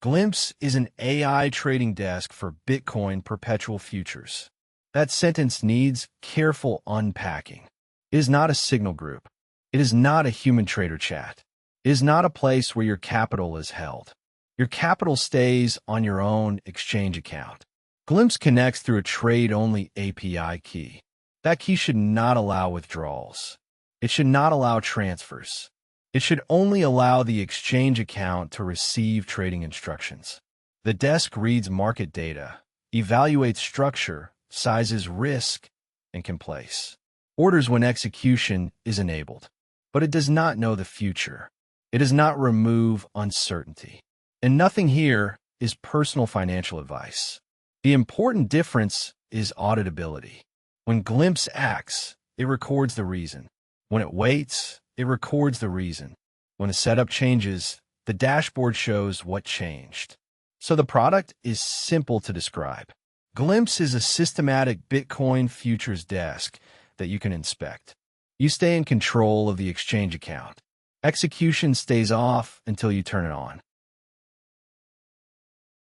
Glimpse is an AI trading desk for Bitcoin perpetual futures. That sentence needs careful unpacking. It is not a signal group. It is not a human trader chat. It is not a place where your capital is held. Your capital stays on your own exchange account. Glimpse connects through a trade-only API key. That key should not allow withdrawals. It should not allow transfers. It should only allow the exchange account to receive trading instructions. The desk reads market data, evaluates structure, sizes risk, and can place orders when execution is enabled. But it does not know the future. It does not remove uncertainty. And nothing here is personal financial advice. The important difference is auditability. When Glimpse acts, it records the reason. When it waits, it records the reason. When the setup changes, the dashboard shows what changed. So the product is simple to describe. Glimpse is a systematic Bitcoin futures desk that you can inspect. You stay in control of the exchange account. Execution stays off until you turn it on.